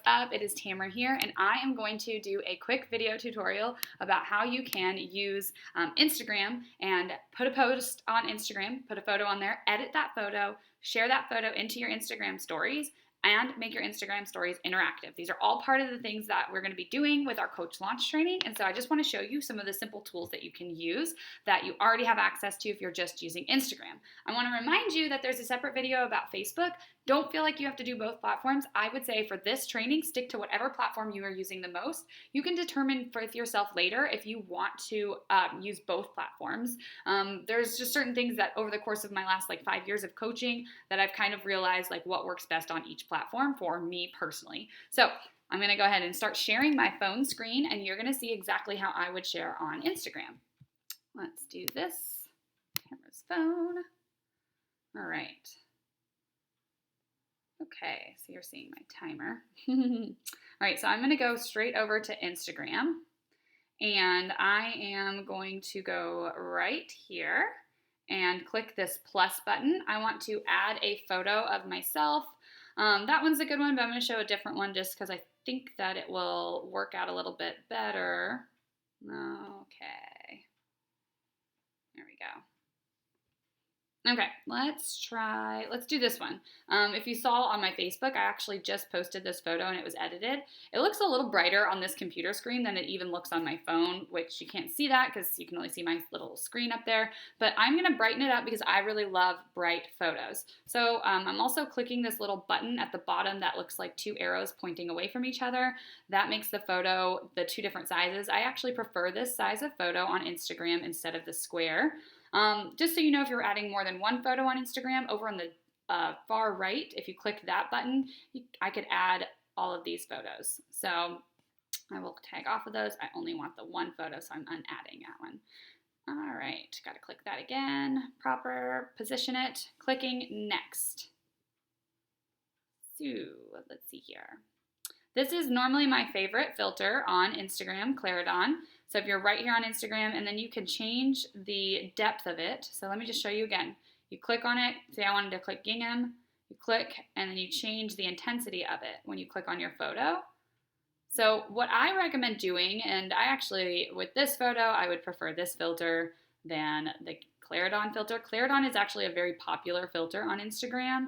up? It is Tamara here, and I am going to do a quick video tutorial about how you can use Instagram and put a post on Instagram, put a photo on there, edit that photo, share that photo into your Instagram stories, and make your Instagram stories interactive. These are all part of the things that we're going to be doing with our Coach Launch training, and so I just want to show you some of the simple tools that you can use that you already have access to if you're just using Instagram. I want to remind you that there's a separate video about Facebook. Don't feel like you have to do both platforms. I would say for this training, stick to whatever platform you are using the most. You can determine for yourself later if you want to use both platforms. There's just certain things that over the course of my last 5 years of coaching that I've kind of realized what works best on each platform for me personally. So I'm going to go ahead and start sharing my phone screen, and you're going to see exactly how I would share on Instagram. Let's do this. Camera's phone. All right. Okay, so you're seeing my timer. All right, so I'm going to go straight over to Instagram, and I am going to go right here and click this plus button. I want to add a photo of myself. That one's a good one, but I'm going to show a different one just because I think that it will work out a little bit better. Okay, there we go. Okay, let's do this one. If you saw on my Facebook, I actually just posted this photo and it was edited. It looks a little brighter on this computer screen than it even looks on my phone, which you can't see that because you can only see my little screen up there. But I'm gonna brighten it up because I really love bright photos. So I'm also clicking this little button at the bottom that looks like two arrows pointing away from each other. That makes the photo the two different sizes. I actually prefer this size of photo on Instagram instead of the square. Just so you know, if you're adding more than one photo on Instagram, over on the far right, if you click that button, I could add all of these photos. So I will tag off of those. I only want the one photo, so I'm unadding that one. All right, got to click that again, proper, position it, clicking next. So let's see here. This is normally my favorite filter on Instagram, Claridon. So if you're right here on Instagram, and then you can change the depth of it. So let me just show you again. You click on it, say I wanted to click gingham, you click, and then you change the intensity of it when you click on your photo. So what I recommend doing, and I actually, with this photo, I would prefer this filter than the Claridon filter. Claridon is actually a very popular filter on Instagram,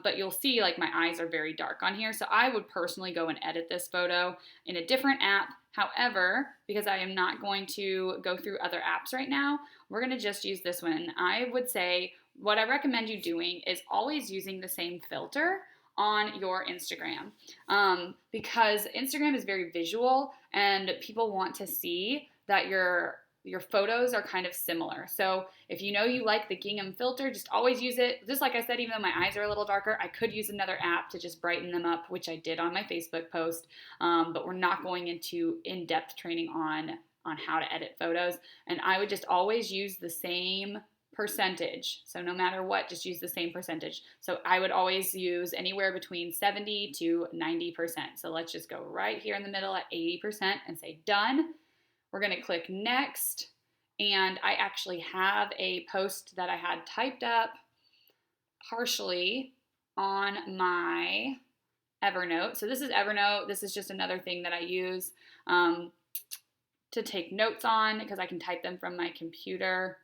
but you'll see my eyes are very dark on here. So I would personally go and edit this photo in a different app. However, because I am not going to go through other apps right now, we're going to just use this one. I would say what I recommend you doing is always using the same filter on your Instagram, because Instagram is very visual and people want to see that your photos are kind of similar. So if you know you like the gingham filter, just always use it. Just like I said, even though my eyes are a little darker, I could use another app to just brighten them up, which I did on my Facebook post, but we're not going into in-depth training on how to edit photos. And I would just always use the same percentage. So no matter what, just use the same percentage. So I would always use anywhere between 70 to 90%. So let's just go right here in the middle at 80% and say done. We're going to click next, and I actually have a post that I had typed up partially on my Evernote. So this is Evernote. This is just another thing that I use to take notes on because I can type them from my computer.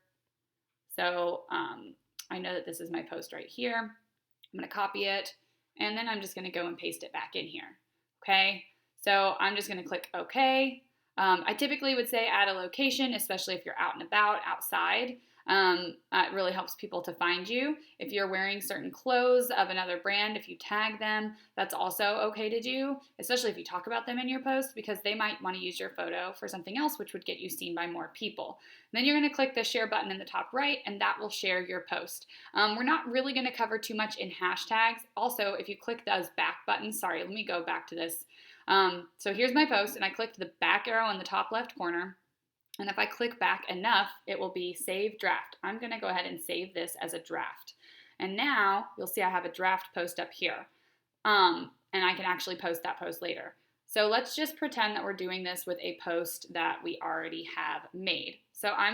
So I know that this is my post right here. I'm going to copy it, and then I'm just going to go and paste it back in here. Okay, so I'm just going to click OK. I typically would say add a location, especially if you're out and about outside. It really helps people to find you. If you're wearing certain clothes of another brand, if you tag them, that's also okay to do, especially if you talk about them in your post, because they might want to use your photo for something else, which would get you seen by more people. Then you're going to click the share button in the top right, and that will share your post. We're not really going to cover too much in hashtags. Also, if you click those back buttons, sorry, let me go back to this. So here's my post, and I clicked the back arrow in the top left corner. And if I click back enough, it will be save draft. I'm going to go ahead and save this as a draft. And now you'll see I have a draft post up here. And I can actually post that post later. So let's just pretend that we're doing this with a post that we already have made. So I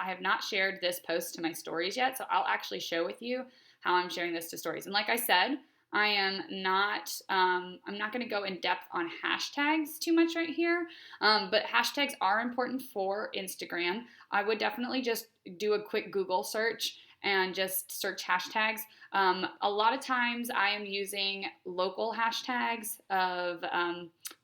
have not shared this post to my stories yet, so I'll actually show with you how I'm sharing this to stories. And like I said, I am not, I'm not going to go in depth on hashtags too much right here, but hashtags are important for Instagram. I would definitely just do a quick Google search and just search hashtags. A lot of times I am using local hashtags of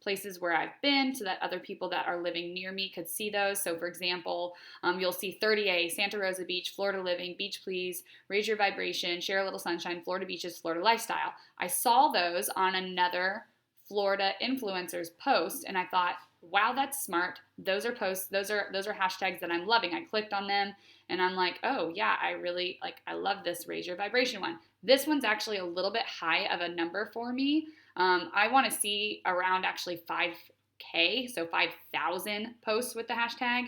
places where I've been so that other people that are living near me could see those. So, for example, you'll see 30A, Santa Rosa Beach, Florida Living, Beach Please, Raise Your Vibration, Share a Little Sunshine, Florida Beaches, Florida Lifestyle. I saw those on another Florida influencer's post and I thought, wow, that's smart. Those are posts, those are hashtags that I'm loving. I clicked on them and I'm like, oh yeah, I love this Raise Your Vibration one. This one's actually a little bit high of a number for me. I want to see around actually 5K, so 5,000 posts with the hashtag.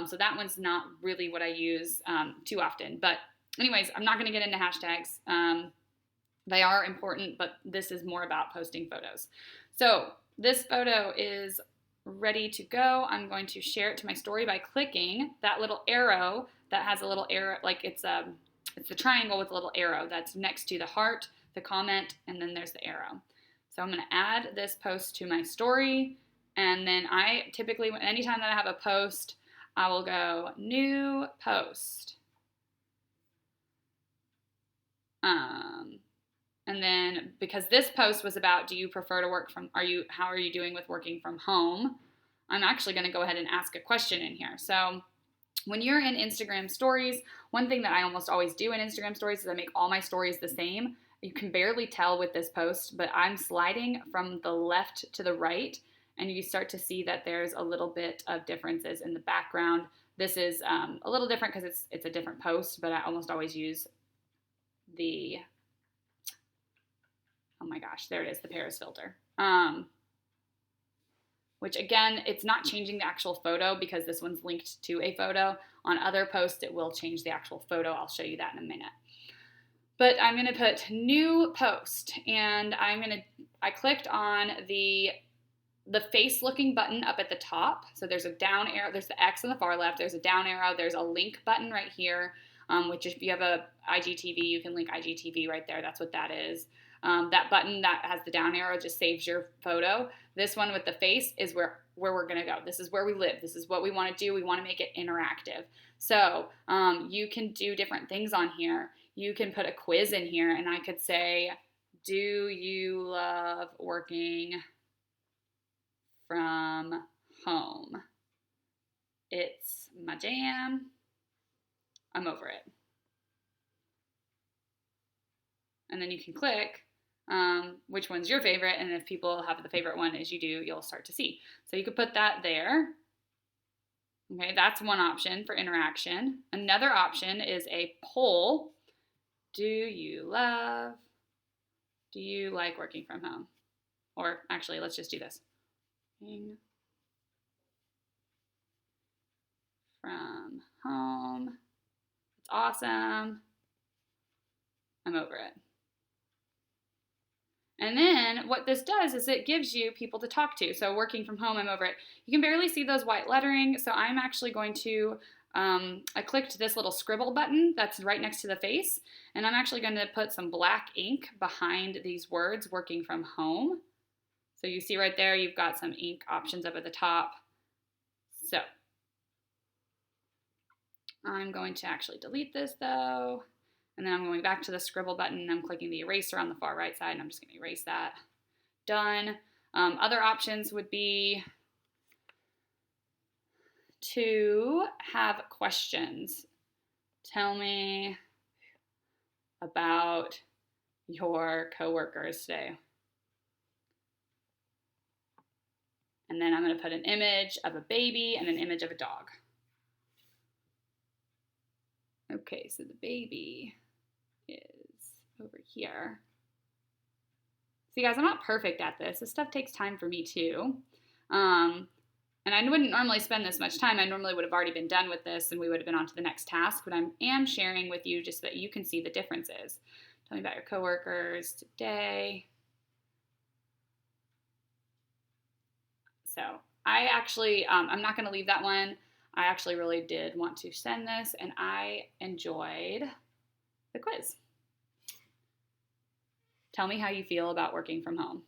So that one's not really what I use too often. But anyways, I'm not going to get into hashtags. They are important, but this is more about posting photos. So this photo is ready to go. I'm going to share it to my story by clicking that little arrow that has a little arrow, like it's the triangle with a little arrow that's next to the heart, the comment, and then there's the arrow. So I'm going to add this post to my story, and then I typically, anytime that I have a post, I will go new post. And then because this post was about, do you prefer to work from, how are you doing with working from home? I'm actually going to go ahead and ask a question in here. So when you're in Instagram stories, one thing that I almost always do in Instagram stories is I make all my stories the same. You can barely tell with this post, but I'm sliding from the left to the right, and you start to see that there's a little bit of differences in the background. This is a little different because it's a different post, but I almost always use the, oh my gosh, there it is, the Paris filter. Which again, it's not changing the actual photo because this one's linked to a photo. On other posts, it will change the actual photo. I'll show you that in a minute. But I'm going to put new post, and I clicked on the face looking button up at the top. So there's a down arrow, there's the X on the far left, there's a down arrow, there's a link button right here, which if you have a IGTV, you can link IGTV right there. That's what that is. That button that has the down arrow just saves your photo. This one with the face is where we're going to go. This is where we live. This is what we want to do. We want to make it interactive. So you can do different things on here. You can put a quiz in here, and I could say, do you love working from home? It's my jam. I'm over it. And then you can click which one's your favorite, and if people have the favorite one as you do, you'll start to see. So you could put that there. Okay, that's one option for interaction. Another option is a poll. Do you like working from home? Or actually, let's just do this. From home. It's awesome. I'm over it. And then what this does is it gives you people to talk to. So working from home, I'm over it. You can barely see those white lettering. So I'm actually going to, I clicked this little scribble button that's right next to the face. And I'm actually going to put some black ink behind these words, working from home. So you see right there, you've got some ink options up at the top. So I'm going to actually delete this though. And then I'm going back to the scribble button. I'm clicking the eraser on the far right side, and I'm just going to erase that. Done. Other options would be to have questions. Tell me about your coworkers today. And then I'm going to put an image of a baby and an image of a dog. Okay, so the baby is over here. See guys, I'm not perfect at this. This stuff takes time for me too. And I wouldn't normally spend this much time. I normally would have already been done with this and we would have been on to the next task, but I am sharing with you just so that you can see the differences. Tell me about your coworkers today. So I actually, I'm not going to leave that one. I actually really did want to send this, and I enjoyed the quiz. Tell me how you feel about working from home.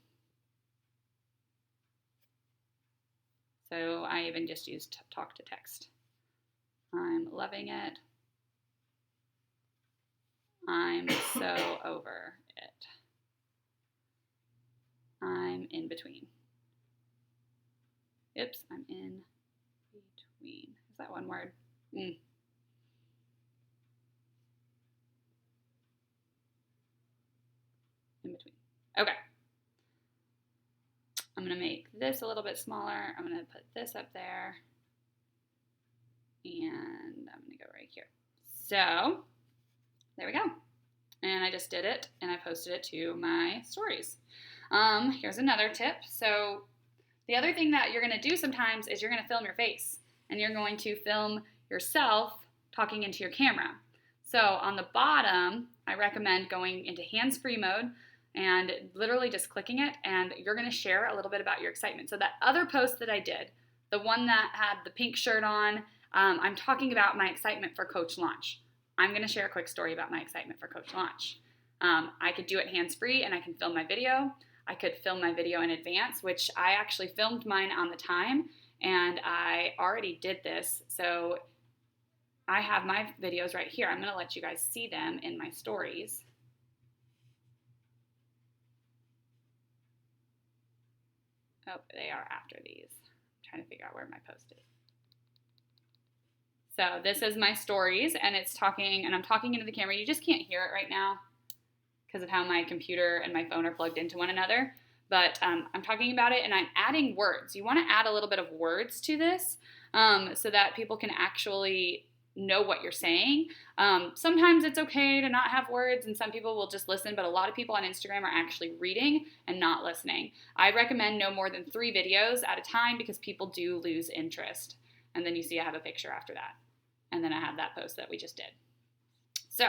So I even just used talk to text. I'm loving it. I'm so over it. I'm in between. Oops, I'm in between. Is that one word? In between. Okay. I'm going to make this a little bit smaller. I'm going to put this up there. And I'm going to go right here. So there we go. And I just did it, and I posted it to my stories. Here's another tip. So the other thing that you're going to do sometimes is you're going to film your face, and you're going to film yourself talking into your camera. So on the bottom, I recommend going into hands-free mode and literally just clicking it, and you're going to share a little bit about your excitement. So that other post that I did, the one that had the pink shirt on, I'm talking about my excitement for Coach Launch. I'm going to share a quick story about my excitement for Coach Launch. I could do it hands-free, and I can film my video. I could film my video in advance, which I actually filmed mine on the time, and I already did this. So I have my videos right here. I'm going to let you guys see them in my stories. Oh, they are after these. I'm trying to figure out where my post is. So this is my stories, and it's talking, and I'm talking into the camera. You just can't hear it right now because of how my computer and my phone are plugged into one another. But I'm talking about it, and I'm adding words. You want to add a little bit of words to this so that people can actually know what you're saying. Sometimes it's okay to not have words, and some people will just listen, but a lot of people on Instagram are actually reading and not listening. I recommend no more than 3 videos at a time because people do lose interest. And then you see I have a picture after that. And then I have that post that we just did. So,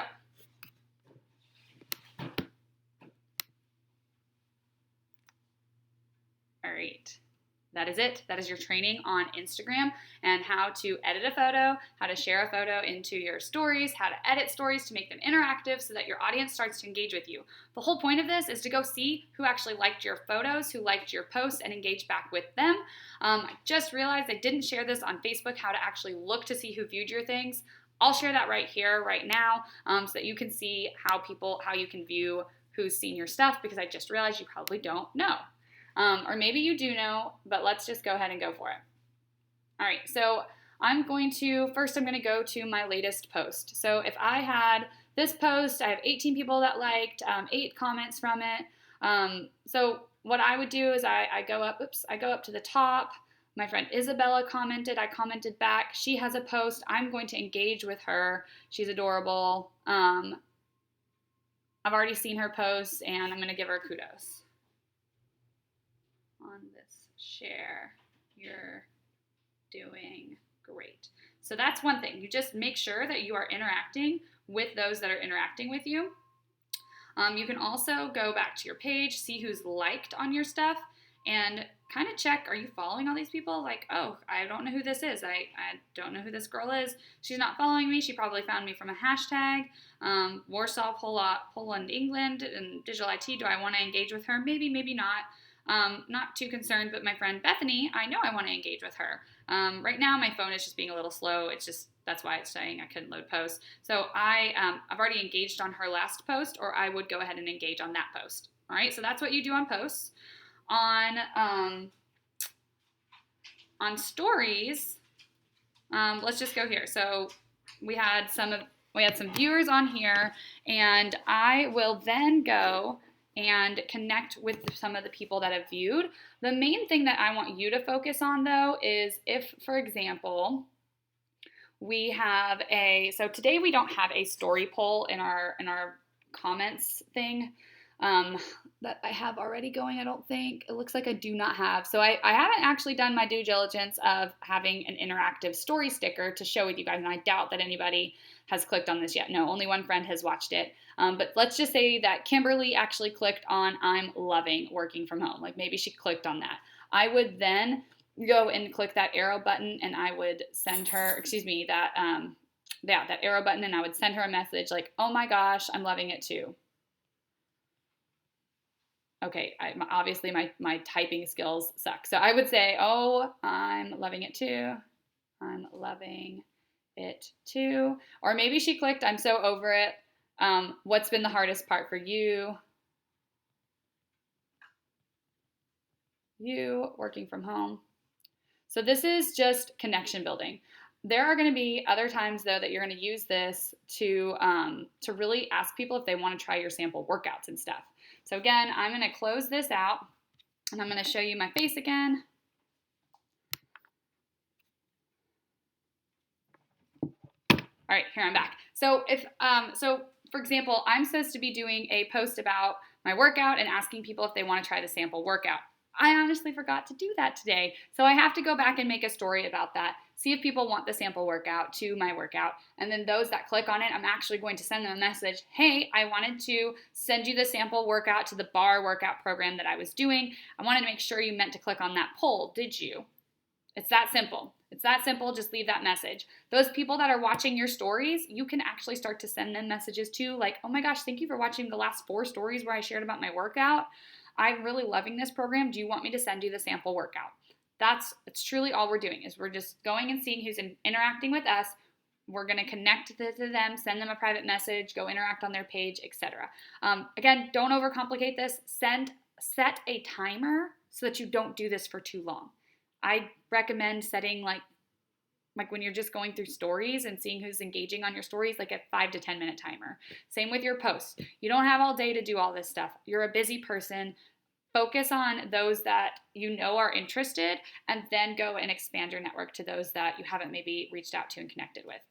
all right. That is it. That is your training on Instagram and how to edit a photo, how to share a photo into your stories, how to edit stories to make them interactive so that your audience starts to engage with you. The whole point of this is to go see who actually liked your photos, who liked your posts, and engage back with them. I just realized I didn't share this on Facebook, how to actually look to see who viewed your things. I'll share that right here, right now, so that you can see how you can view who's seen your stuff, because I just realized you probably don't know. Or maybe you do know, but let's just go ahead and go for it. All right, so I'm going to go to my latest post. So if I had this post, I have 18 people that liked, 8 comments from it. So what I would do is I go up to the top. My friend Isabella commented, I commented back. She has a post. I'm going to engage with her. She's adorable. I've already seen her posts, and I'm going to give her kudos. On this share, you're doing great. So that's one thing. You just make sure that you are interacting with those that are interacting with you. You can also go back to your page, see who's liked on your stuff, and kind of check, are you following all these people? Like, oh, I don't know who this is. I don't know who this girl is. She's not following me. She probably found me from a hashtag. Warsaw, Poland, England, and digital IT. Do I want to engage with her? Maybe, maybe not. Not too concerned, but my friend Bethany, I know I want to engage with her. Right now, my phone is just being a little slow. That's why it's saying I couldn't load posts. So I've already engaged on her last post, or I would go ahead and engage on that post. All right, so that's what you do on posts. On stories, let's just go here. So we had some viewers on here, and I will then go and connect with some of the people that have viewed. The main thing that I want you to focus on, though, is if, for example, we have so today we don't have a story poll in our comments thing that I have already going, I don't think. It looks like I do not have. So I haven't actually done my due diligence of having an interactive story sticker to show with you guys, and I doubt that anybody has clicked on this yet. No, only one friend has watched it. But let's just say that Kimberly actually clicked on I'm loving working from home. Like maybe she clicked on that. I would then go and click that arrow button, and I would send her, that arrow button, and I would send her a message like, oh my gosh, I'm loving it too. Okay, obviously my typing skills suck. So I would say, oh, I'm loving it too. I'm loving it too. Or maybe she clicked, I'm so over it. What's been the hardest part for you? You working from home. So this is just connection building. There are going to be other times though that you're going to use this to really ask people if they want to try your sample workouts and stuff. So again, I'm going to close this out and I'm going to show you my face again. All right, here I'm back. So for example, I'm supposed to be doing a post about my workout and asking people if they want to try the sample workout. I honestly forgot to do that today. So I have to go back and make a story about that, see if people want the sample workout to my workout. And then those that click on it, I'm actually going to send them a message. Hey, I wanted to send you the sample workout to the bar workout program that I was doing. I wanted to make sure you meant to click on that poll. Did you? It's that simple. It's that simple. Just leave that message. Those people that are watching your stories, you can actually start to send them messages too, like, oh my gosh, thank you for watching the last 4 stories where I shared about my workout. I'm really loving this program. Do you want me to send you the sample workout? It's truly all we're doing is we're just going and seeing who's interacting with us. We're going to connect to them, send them a private message, go interact on their page, etc. Again, don't overcomplicate this. Set a timer so that you don't do this for too long. I recommend setting like when you're just going through stories and seeing who's engaging on your stories, like a 5 to 10 minute timer. Same with your posts. You don't have all day to do all this stuff. You're a busy person. Focus on those that you know are interested and then go and expand your network to those that you haven't maybe reached out to and connected with.